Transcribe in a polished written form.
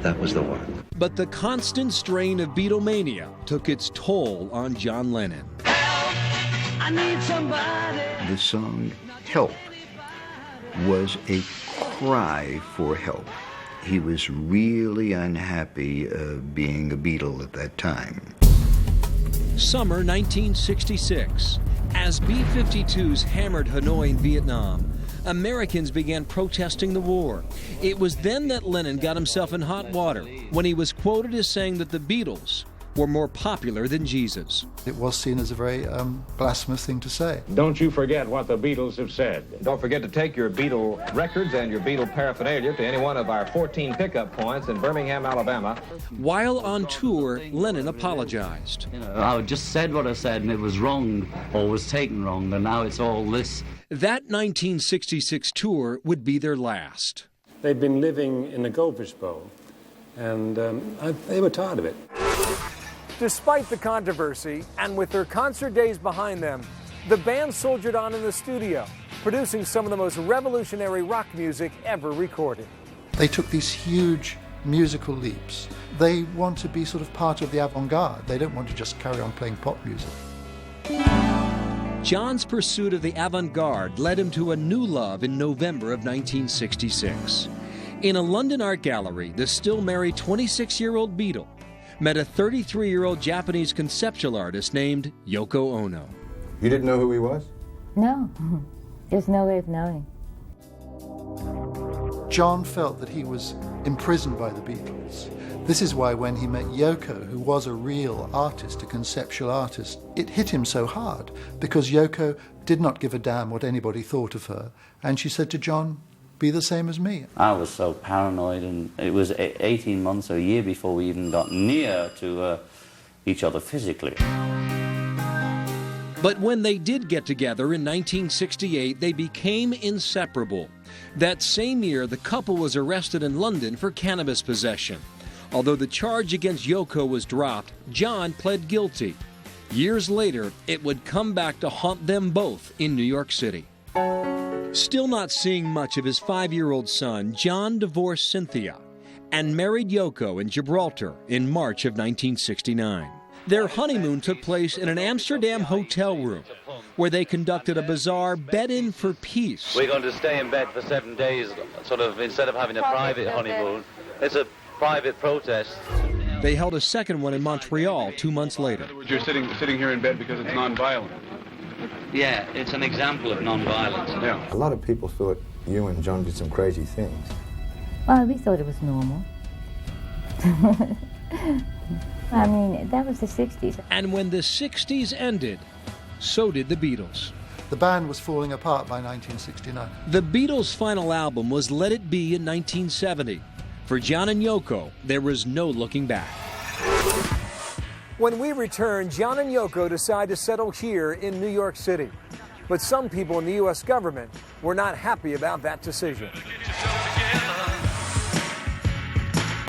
that was the one. But the constant strain of Beatlemania took its toll on John Lennon. Help, I need somebody. The song Help was a cry for help. He was really unhappy being a Beatle at that time. Summer 1966. As B-52s hammered Hanoi in Vietnam, Americans began protesting the war. It was then that Lennon got himself in hot water when he was quoted as saying that the Beatles were more popular than Jesus. It was seen as a very blasphemous thing to say. Don't you forget what the Beatles have said. Don't forget to take your Beatle records and your Beatle paraphernalia to any one of our 14 pickup points in Birmingham, Alabama. While on tour, Lennon apologized. I just said what I said, and it was wrong, or was taken wrong, and now it's all this. That 1966 tour would be their last. They'd been living in a goldfish bowl, and they were tired of it. Despite the controversy, and with their concert days behind them, the band soldiered on in the studio, producing some of the most revolutionary rock music ever recorded. They took these huge musical leaps. They want to be sort of part of the avant-garde. They don't want to just carry on playing pop music. John's pursuit of the avant-garde led him to a new love in November of 1966. In a London art gallery, the still married 26-year-old Beatle met a 33-year-old Japanese conceptual artist named Yoko Ono. You didn't know who he was? No, there's no way of knowing. John felt that he was imprisoned by the Beatles. This is why when he met Yoko, who was a real artist, a conceptual artist, it hit him so hard because Yoko did not give a damn what anybody thought of her. And she said to John, be the same as me. I was so paranoid, and it was 18 months or a year before we even got near to each other physically. But when they did get together in 1968, they became inseparable. That same year, the couple was arrested in London for cannabis possession. Although the charge against Yoko was dropped, John pled guilty. Years later, it would come back to haunt them both in New York City. Still not seeing much of his 5-year-old son, John divorced Cynthia and married Yoko in Gibraltar in March of 1969. Their honeymoon took place in an Amsterdam hotel room where they conducted a bizarre bed-in for peace. We're going to stay in bed for 7 days, sort of, instead of having a private honeymoon. It's a private protest. They held a second one in Montreal 2 months later. You're sitting here in bed because it's non-violent. Yeah, it's an example of non-violence. Yeah. A lot of people thought you and John did some crazy things. Well, we thought it was normal. I mean, that was the 60s. And when the 60s ended, so did the Beatles. The band was falling apart by 1969. The Beatles' final album was Let It Be in 1970. For John and Yoko, there was no looking back. When we return, John and Yoko decide to settle here in New York City. But some people in the U.S. government were not happy about that decision.